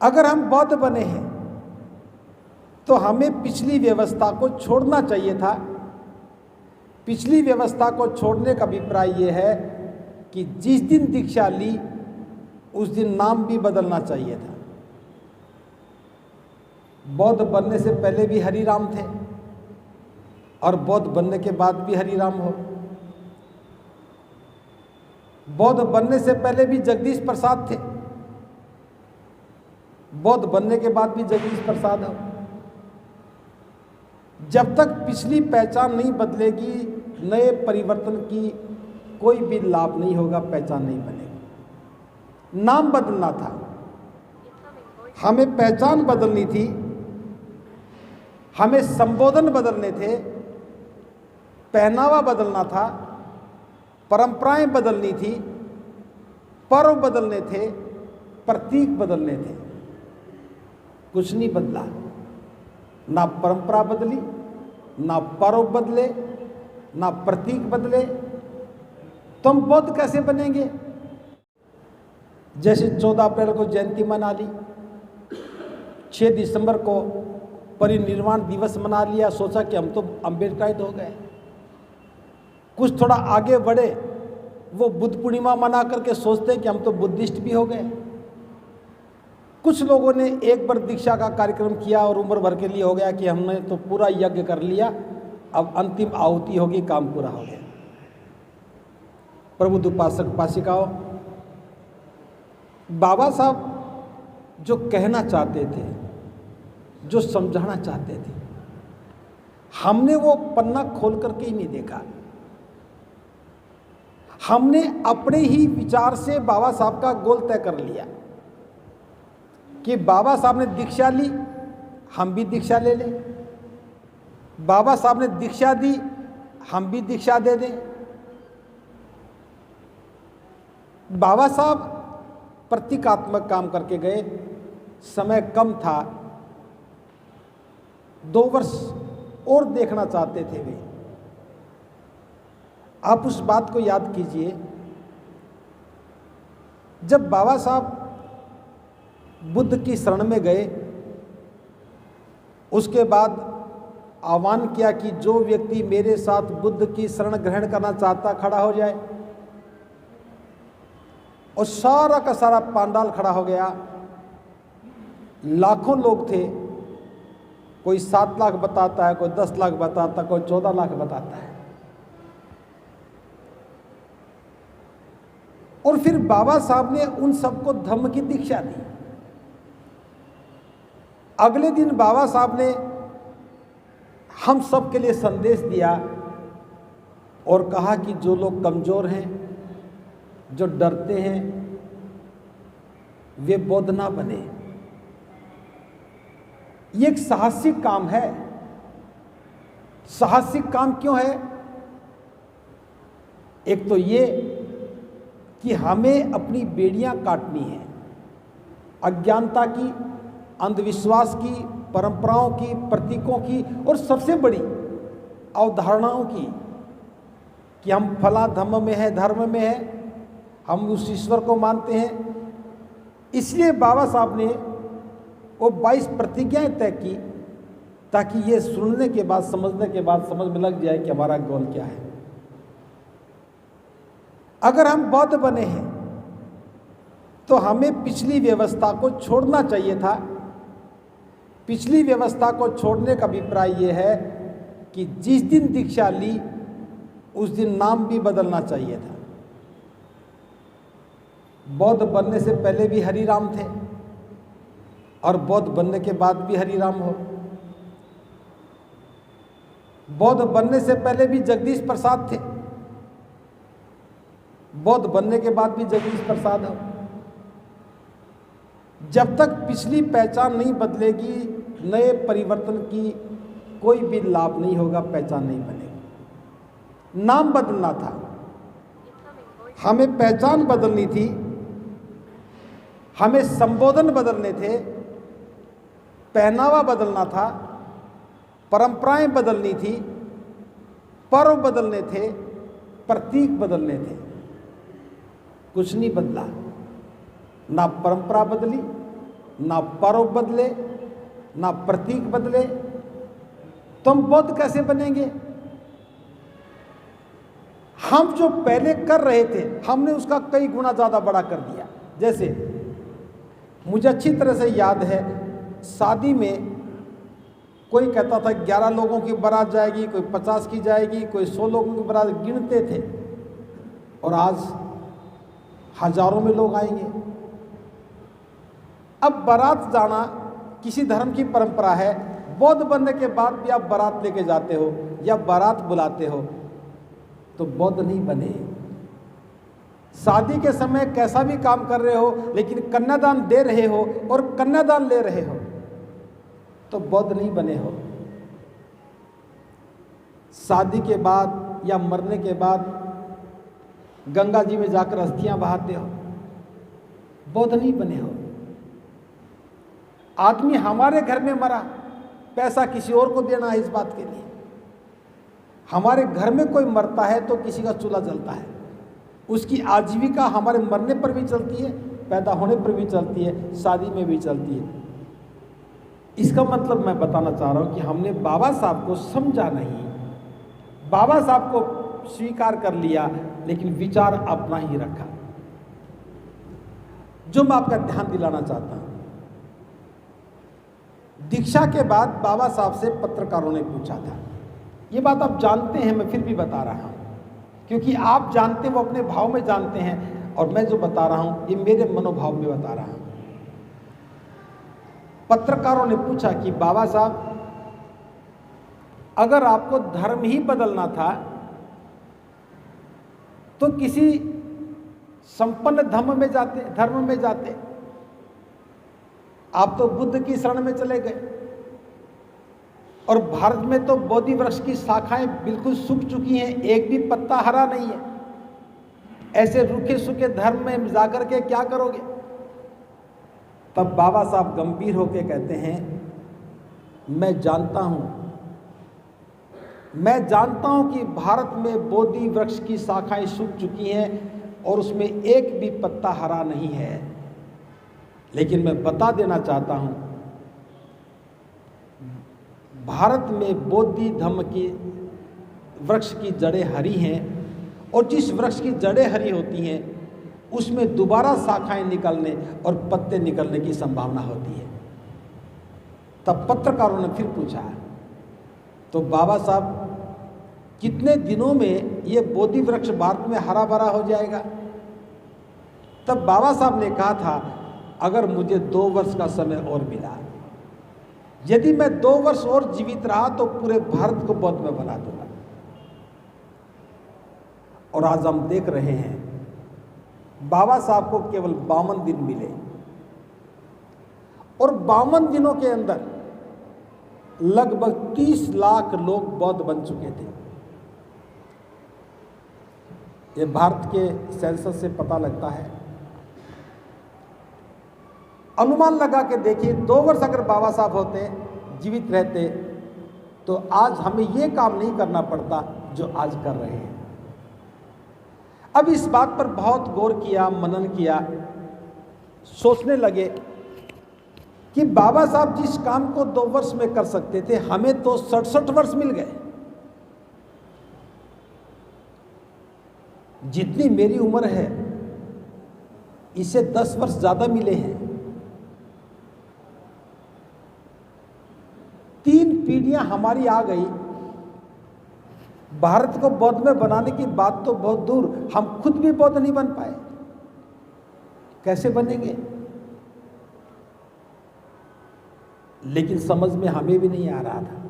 अगर हम बौद्ध बने हैं तो हमें पिछली व्यवस्था को छोड़ना चाहिए था। पिछली व्यवस्था को छोड़ने का अभिप्राय यह है कि जिस दिन दीक्षा ली उस दिन नाम भी बदलना चाहिए था। बौद्ध बनने से पहले भी हरिराम थे और बौद्ध बनने के बाद भी हरिराम हो। बौद्ध बनने से पहले भी जगदीश प्रसाद थे, बौद्ध बनने के बाद भी जगदीश प्रसाद हो। जब तक पिछली पहचान नहीं बदलेगी, नए परिवर्तन की कोई भी लाभ नहीं होगा, पहचान नहीं बनेगी। नाम बदलना था, हमें पहचान बदलनी थी, हमें संबोधन बदलने थे, पहनावा बदलना था, परंपराएं बदलनी थी, पर्व बदलने थे, प्रतीक बदलने थे। कुछ नहीं बदला, ना परंपरा बदली, ना पर्व बदले, ना प्रतीक बदले, तो हम बौद्ध कैसे बनेंगे? जैसे 14 अप्रैल को जयंती मना ली, 6 दिसंबर को परिनिर्वाण दिवस मना लिया, सोचा कि हम तो अम्बेडकराइट हो गए। कुछ थोड़ा आगे बढ़े, वो बुद्ध पूर्णिमा मना करके सोचते कि हम तो बुद्धिस्ट भी हो गए। कुछ लोगों ने एक बार दीक्षा का कार्यक्रम किया और उम्र भर के लिए हो गया कि हमने तो पूरा यज्ञ कर लिया, अब अंतिम आहुति होगी, काम पूरा हो गया। प्रबुद्ध उपासक उपासिकाओं, बाबा साहब जो कहना चाहते थे, जो समझाना चाहते थे, हमने वो पन्ना खोल करके ही नहीं देखा। हमने अपने ही विचार से बाबा साहब का गोल तय कर लिया कि बाबा साहब ने दीक्षा ली, हम भी दीक्षा ले लें। बाबा साहब ने दीक्षा दी, हम भी दीक्षा दे दें। बाबा साहब प्रतीकात्मक काम करके गए, समय कम था, 2 वर्ष और देखना चाहते थे वे। आप उस बात को याद कीजिए, जब बाबा साहब बुद्ध की शरण में गए, उसके बाद आह्वान किया कि जो व्यक्ति मेरे साथ बुद्ध की शरण ग्रहण करना चाहता खड़ा हो जाए, और सारा का सारा पांडाल खड़ा हो गया। लाखों लोग थे, कोई 7 लाख बताता है, कोई 10 लाख बताता है, कोई 14 लाख बताता है। और फिर बाबा साहब ने उन सबको धम्म की दीक्षा दी। अगले दिन बाबा साहब ने हम सब के लिए संदेश दिया और कहा कि जो लोग कमजोर हैं, जो डरते हैं, वे बौद्ध ना बने। ये एक साहसिक काम है। साहसिक काम क्यों है? एक तो ये कि हमें अपनी बेड़ियां काटनी है, अज्ञानता की, अंधविश्वास की, परंपराओं की, प्रतीकों की, और सबसे बड़ी अवधारणाओं की कि हम फला धर्म में है, धर्म में है, हम उस ईश्वर को मानते हैं। इसलिए बाबा साहब ने वो 22 प्रतिज्ञाएं तय की, ताकि ये सुनने के बाद, समझने के बाद समझ में लग जाए कि हमारा गोल क्या है। अगर हम बौद्ध बने हैं तो हमें पिछली व्यवस्था को छोड़ना चाहिए था। पिछली व्यवस्था को छोड़ने का अभिप्राय यह है कि जिस दिन दीक्षा ली उस दिन नाम भी बदलना चाहिए था। बौद्ध बनने से पहले भी हरिराम थे और बौद्ध बनने के बाद भी हरिराम हो। बौद्ध बनने से पहले भी जगदीश प्रसाद थे, बौद्ध बनने के बाद भी जगदीश प्रसाद हो। जब तक पिछली पहचान नहीं बदलेगी, नए परिवर्तन की कोई भी लाभ नहीं होगा, पहचान नहीं बनेगी। नाम बदलना था, हमें पहचान बदलनी थी, हमें संबोधन बदलने थे, पहनावा बदलना था, परंपराएं बदलनी थी, पर्व बदलने थे, प्रतीक बदलने थे। कुछ नहीं बदला, ना परंपरा बदली, ना पर्व बदले, ना प्रतीक बदले, तो हम बौद्ध कैसे बनेंगे? हम जो पहले कर रहे थे हमने उसका कई गुना ज़्यादा बड़ा कर दिया। जैसे मुझे अच्छी तरह से याद है, शादी में कोई कहता था 11 लोगों की बारात जाएगी, कोई 50 की जाएगी, कोई 100 लोगों की बारात, गिनते थे। और आज हजारों में लोग आएंगे। अब बारात जाना किसी धर्म की परंपरा है, बौद्ध बनने के बाद भी आप बारात लेके जाते हो या बारात बुलाते हो तो बौद्ध नहीं बने। शादी के समय कैसा भी काम कर रहे हो लेकिन कन्यादान दे रहे हो और कन्यादान ले रहे हो तो बौद्ध नहीं बने हो। शादी के बाद या मरने के बाद गंगा जी में जाकर अस्थियां बहाते हो, बौद्ध नहीं बने हो। आदमी हमारे घर में मरा, पैसा किसी और को देना है इस बात के लिए। हमारे घर में कोई मरता है तो किसी का चूल्हा जलता है, उसकी आजीविका हमारे मरने पर भी चलती है, पैदा होने पर भी चलती है, शादी में भी चलती है। इसका मतलब मैं बताना चाह रहा हूं कि हमने बाबा साहब को समझा नहीं, बाबा साहब को स्वीकार कर लिया लेकिन विचार अपना ही रखा। जो मैं आपका ध्यान दिलाना चाहता हूं, दीक्षा के बाद बाबा साहब से पत्रकारों ने पूछा था, ये बात आप जानते हैं, मैं फिर भी बता रहा हूं क्योंकि आप जानते, वो अपने भाव में जानते हैं और मैं जो बता रहा हूं ये मेरे मनोभाव में बता रहा हूं। पत्रकारों ने पूछा कि बाबा साहब, अगर आपको धर्म ही बदलना था तो किसी संपन्न धर्म में जाते। आप तो बुद्ध की शरण में चले गए और भारत में तो बोधि वृक्ष की शाखाएं बिल्कुल सूख चुकी हैं, एक भी पत्ता हरा नहीं है। ऐसे रूखे सूखे धर्म में जाकर के क्या करोगे? तब बाबा साहब गंभीर होकर कहते हैं, मैं जानता हूं कि भारत में बोधि वृक्ष की शाखाएं सूख चुकी हैं और उसमें एक भी पत्ता हरा नहीं है, लेकिन मैं बता देना चाहता हूं भारत में बोधि धम्म की वृक्ष की जड़ें हरी हैं और जिस वृक्ष की जड़ें हरी होती हैं उसमें दोबारा शाखाएं निकलने और पत्ते निकलने की संभावना होती है। तब पत्रकारों ने फिर पूछा, तो बाबा साहब कितने दिनों में ये बोधि वृक्ष भारत में हरा भरा हो जाएगा? तब बाबा साहब ने कहा था, अगर मुझे 2 वर्ष का समय और मिला, यदि मैं 2 वर्ष और जीवित रहा तो पूरे भारत को बौद्ध में बना दूंगा। और आज हम देख रहे हैं बाबा साहब को केवल 52 दिन मिले और 52 दिनों के अंदर लगभग 30 लाख लोग बौद्ध बन चुके थे। ये भारत के सेंसस से पता लगता है। अनुमान लगा के देखिए, 2 वर्ष अगर बाबा साहब होते, जीवित रहते, तो आज हमें यह काम नहीं करना पड़ता जो आज कर रहे हैं। अब इस बात पर बहुत गौर किया, मनन किया, सोचने लगे कि बाबा साहब जिस काम को 2 वर्ष में कर सकते थे, हमें तो 67 वर्ष मिल गए। जितनी मेरी उम्र है इसे 10 वर्ष ज्यादा मिले हैं। 3 पीढ़ियां हमारी आ गई। भारत को बौद्ध में बनाने की बात तो बहुत दूर, हम खुद भी बौद्ध नहीं बन पाए। कैसे बनेंगे? लेकिन समझ में हमें भी नहीं आ रहा था।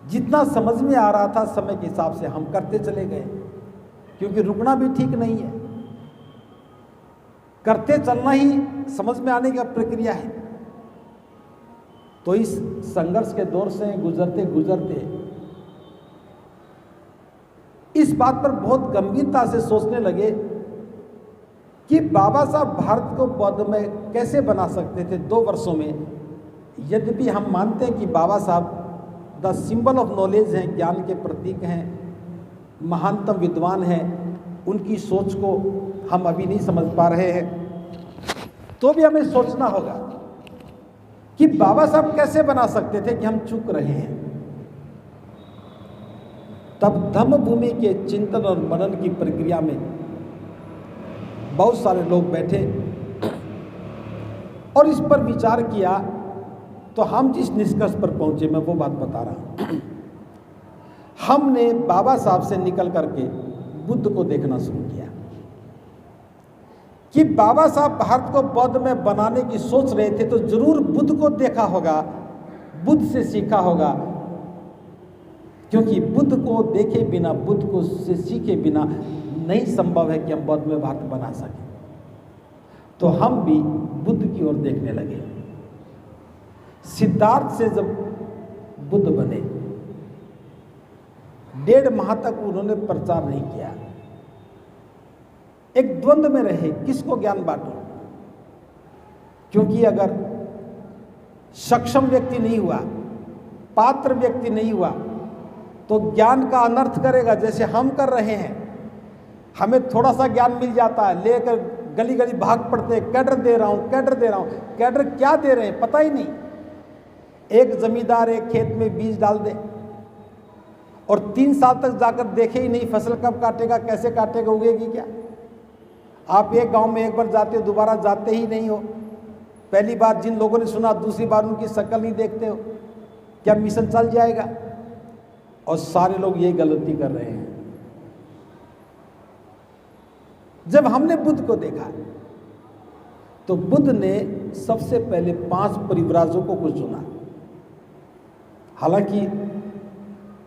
जितना समझ में आ रहा था समय के हिसाब से हम करते चले गए, क्योंकि रुकना भी ठीक नहीं है। करते चलना ही समझ में आने का प्रक्रिया है। तो इस संघर्ष के दौर से गुजरते गुजरते इस बात पर बहुत गंभीरता से सोचने लगे कि बाबा साहब भारत को बौद्ध में कैसे बना सकते थे 2 वर्षों में। यद्यपि हम मानते हैं कि बाबा साहब द सिंबल ऑफ नॉलेज हैं, ज्ञान के प्रतीक हैं, महानतम विद्वान हैं, उनकी सोच को हम अभी नहीं समझ पा रहे हैं। तो भी हमें सोचना होगा कि बाबा साहब कैसे बना सकते थे कि हम चूक रहे हैं। तब धम्म भूमि के चिंतन और मनन की प्रक्रिया में बहुत सारे लोग बैठे और इस पर विचार किया, तो हम जिस निष्कर्ष पर पहुंचे मैं वो बात बता रहा हूं। हमने बाबा साहब से निकल करके बुद्ध को देखना शुरू किया कि बाबा साहब भारत को बौद्ध में बनाने की सोच रहे थे, तो जरूर बुद्ध को देखा होगा, बुद्ध से सीखा होगा, क्योंकि बुद्ध को देखे बिना, बुद्ध को से सीखे बिना नहीं संभव है कि हम बौद्ध में भारत बना सकें। तो हम भी बुद्ध की ओर देखने लगे। सिद्धार्थ से जब बुद्ध बने, 1.5 माह तक उन्होंने प्रचार नहीं किया, एक द्वंद्व में रहे, किसको ज्ञान बांटूं, क्योंकि अगर सक्षम व्यक्ति नहीं हुआ, पात्र व्यक्ति नहीं हुआ, तो ज्ञान का अनर्थ करेगा। जैसे हम कर रहे हैं, हमें थोड़ा सा ज्ञान मिल जाता है, लेकर गली गली भाग पड़ते हैं, कैडर दे रहा हूं, कैडर दे रहा हूं। कैडर क्या दे रहे हैं पता ही नहीं। एक जमींदार एक खेत में बीज डाल दे और 3 साल तक जाकर देखे ही नहीं फसल कब काटेगा, कैसे काटेगा, उगेगी क्या। आप एक गांव में एक बार जाते हो, दोबारा जाते ही नहीं हो। पहली बार जिन लोगों ने सुना, दूसरी बार उनकी शक्ल नहीं देखते हो, क्या मिशन चल जाएगा। और सारे लोग यही गलती कर रहे हैं। जब हमने बुद्ध को देखा, तो बुद्ध ने सबसे पहले 5 परिव्राजकों को चुना। हालांकि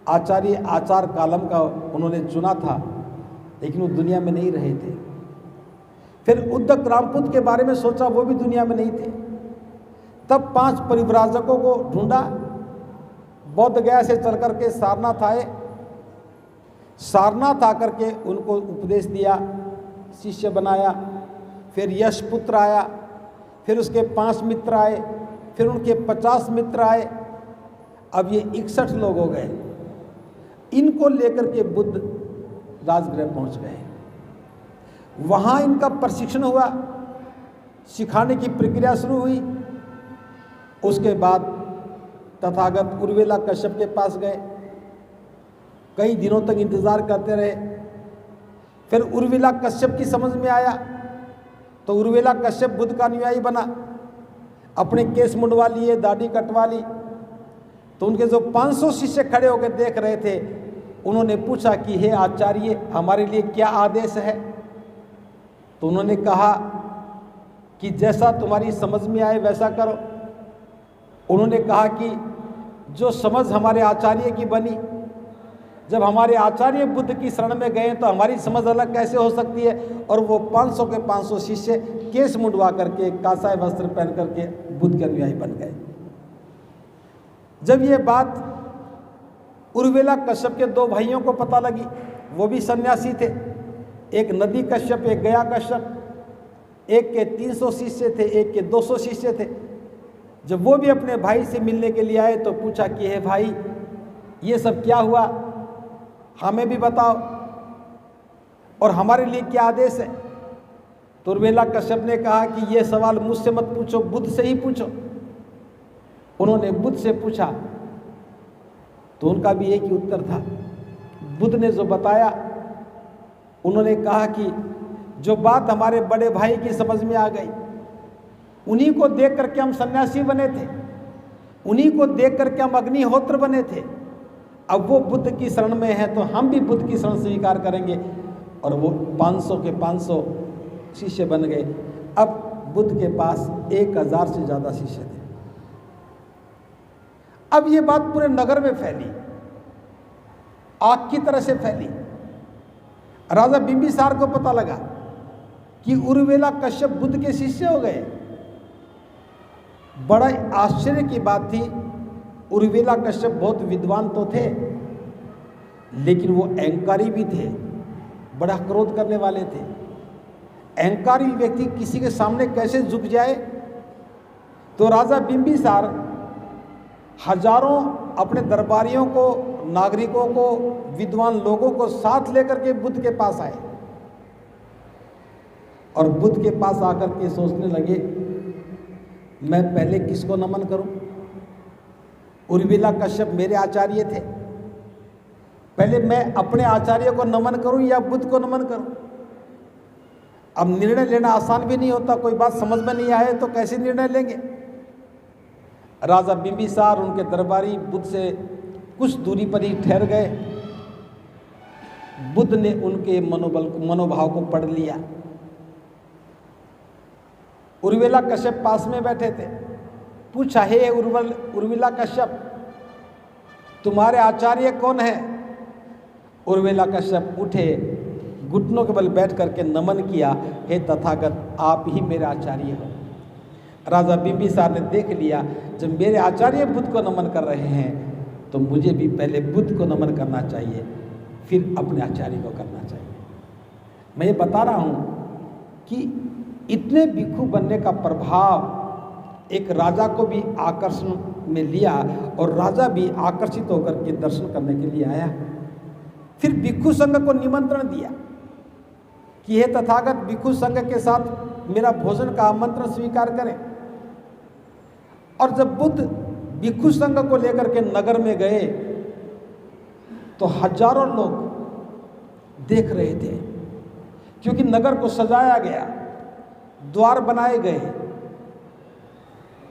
आचार्य आचार कालम का उन्होंने चुना था, लेकिन वो दुनिया में नहीं रहे थे। फिर उद्दक रामपुत के बारे में सोचा, वो भी दुनिया में नहीं थे। तब 5 परिव्राजकों को ढूंढा, बौद्ध गया से चल करके सारनाथ आए। सारनाथ आकर के उनको उपदेश दिया, शिष्य बनाया। फिर यशपुत्र आया, फिर उसके 5 मित्र आए, फिर उनके 50 मित्र आए। अब ये 61 लोग हो गए। इनको लेकर के बुद्ध राजगृह पहुंच गए। वहां इनका प्रशिक्षण हुआ, सिखाने की प्रक्रिया शुरू हुई। उसके बाद तथागत उर्वेला कश्यप के पास गए, कई दिनों तक इंतजार करते रहे। फिर उर्वेला कश्यप की समझ में आया, तो उर्वेला कश्यप बुद्ध का अनुयायी बना। अपने केस मुंडवा लिए, दाढ़ी कटवा ली। तो उनके जो 500 शिष्य खड़े होकर देख रहे थे, उन्होंने पूछा कि हे आचार्य, हमारे लिए क्या आदेश है। तो उन्होंने कहा कि जैसा तुम्हारी समझ में आए वैसा करो। उन्होंने कहा कि जो समझ हमारे आचार्य की बनी, जब हमारे आचार्य बुद्ध की शरण में गए तो हमारी समझ अलग कैसे हो सकती है। और वो 500 के 500 शिष्य केस मुंडवा करके, कासाय वस्त्र पहन करके बुद्ध के अनुयायी बन गए। जब ये बात उर्वेला कश्यप के 2 भाइयों को पता लगी, वो भी सन्यासी थे, एक नदी कश्यप, एक गया कश्यप। एक के 300 शिष्य थे, एक के 200 शिष्य थे। जब वो भी अपने भाई से मिलने के लिए आए, तो पूछा कि हे भाई, ये सब क्या हुआ, हमें भी बताओ और हमारे लिए क्या आदेश है। तो उर्वेला कश्यप ने कहा कि ये सवाल मुझसे मत पूछो, बुद्ध से ही पूछो। उन्होंने बुद्ध से पूछा, तो उनका भी एक ही उत्तर था। बुद्ध ने जो बताया, उन्होंने कहा कि जो बात हमारे बड़े भाई की समझ में आ गई, उन्हीं को देख करके हम सन्यासी बने थे, उन्हीं को देख करके हम अग्निहोत्र बने थे। अब वो बुद्ध की शरण में है, तो हम भी बुद्ध की शरण स्वीकार करेंगे। और वो 500 के 500 शिष्य बन गए। अब बुद्ध के पास 1000 से ज़्यादा शिष्य थे। अब ये बात पूरे नगर में फैली, आग की तरह से फैली। राजा बिंबिसार को पता लगा कि उर्वेला कश्यप बुद्ध के शिष्य हो गए। बड़ा आश्चर्य की बात थी, उर्वेला कश्यप बहुत विद्वान तो थे, लेकिन वो अहंकारी भी थे, बड़ा क्रोध करने वाले थे। अहंकारी व्यक्ति किसी के सामने कैसे झुक जाए। तो राजा बिंबिसार हजारों अपने दरबारियों को, नागरिकों को, विद्वान लोगों को साथ लेकर के बुद्ध के पास आए और बुद्ध के पास आकर के सोचने लगे मैं पहले किसको नमन करूं? उर्मिला कश्यप मेरे आचार्य थे, पहले मैं अपने आचार्य को नमन करूं या बुद्ध को नमन करूं? अब निर्णय लेना आसान भी नहीं होता, कोई बात समझ में नहीं आए तो कैसे निर्णय लेंगे। राजा बिंबिसार उनके दरबारी बुद्ध से कुछ दूरी पर ही ठहर गए। बुद्ध ने उनके मनोभाव को पढ़ लिया। उर्मिला कश्यप पास में बैठे थे। पूछा, हे उर्मिला कश्यप, तुम्हारे आचार्य कौन है? उर्मिला कश्यप उठे, घुटनों के बल बैठ करके नमन किया, हे तथागत, आप ही मेरे आचार्य हो। राजा बिंबिसार ने देख लिया, जब मेरे आचार्य बुद्ध को नमन कर रहे हैं तो मुझे भी पहले बुद्ध को नमन करना चाहिए, फिर अपने आचार्य को करना चाहिए। मैं ये बता रहा हूँ कि इतने भिक्षु बनने का प्रभाव एक राजा को भी आकर्षण में लिया और राजा भी आकर्षित होकर के दर्शन करने के लिए आया। फिर भिक्षु संघ को निमंत्रण दिया कि हे तथागत, भिक्षु संघ के साथ मेरा भोजन का आमंत्रण स्वीकार करें। और जब बुद्ध भिक्षु संघ को लेकर के नगर में गए तो हजारों लोग देख रहे थे, क्योंकि नगर को सजाया गया, द्वार बनाए गए।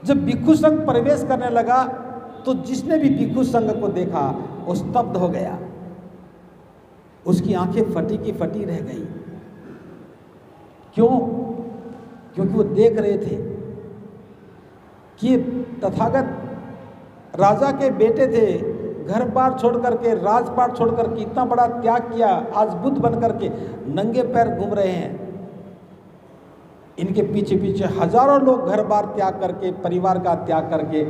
जब भिक्षु संघ प्रवेश करने लगा तो जिसने भी भिक्षु संघ को देखा वो स्तब्ध हो गया, उसकी आंखें फटी की फटी रह गई। क्यों? क्योंकि वो देख रहे थे कि तथागत राजा के बेटे थे, घर बार छोड़ करके, राजपाट छोड़ करके इतना बड़ा त्याग किया, आज बुद्ध बन करके नंगे पैर घूम रहे हैं। इनके पीछे पीछे हजारों लोग घर बार त्याग करके, परिवार का त्याग करके,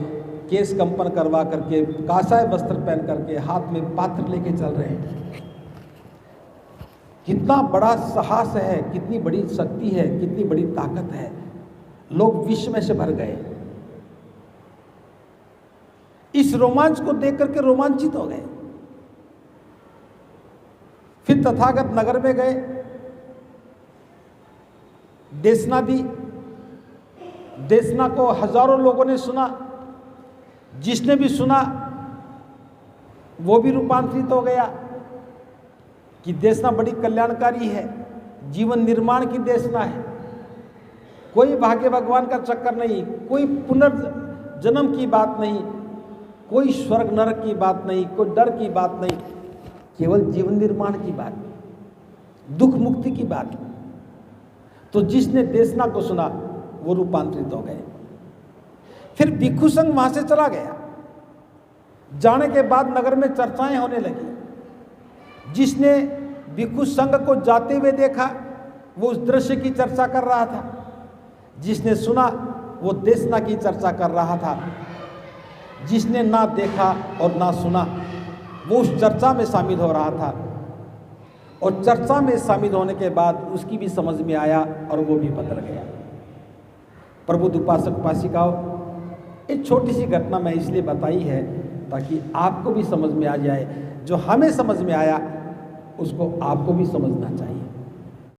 केस कंपन करवा करके, कासाय वस्त्र पहन करके, हाथ में पात्र लेके चल रहे हैं। कितना बड़ा साहस है, कितनी बड़ी शक्ति है, कितनी बड़ी ताकत है। लोग विश्व में से भर गए। इस रोमांच को देख करके रोमांचित हो गए। फिर तथागत नगर में गए, देशना दी। देशना को हजारों लोगों ने सुना। जिसने भी सुना वो भी रूपांतरित हो गया कि देशना बड़ी कल्याणकारी है, जीवन निर्माण की देशना है। कोई भाग्य भगवान का चक्कर नहीं, कोई पुनर्जन्म की बात नहीं, कोई स्वर्ग नरक की बात नहीं, कोई डर की बात नहीं, केवल जीवन निर्माण की बात, दुख मुक्ति की बात। तो जिसने देशना को सुना वो रूपांतरित हो गए। फिर भिक्षु संघ वहां से चला गया। जाने के बाद नगर में चर्चाएं होने लगी। जिसने भिक्षु संघ को जाते हुए देखा वो उस दृश्य की चर्चा कर रहा था, जिसने सुना वो देशना की चर्चा कर रहा था, जिसने ना देखा और ना सुना वो उस चर्चा में शामिल हो रहा था। और चर्चा में शामिल होने के बाद उसकी भी समझ में आया और वो भी बदल गया। प्रबुद्ध उपासक उपासिकाओं, एक छोटी सी घटना मैं इसलिए बताई है ताकि आपको भी समझ में आ जाए। जो हमें समझ में आया उसको आपको भी समझना चाहिए।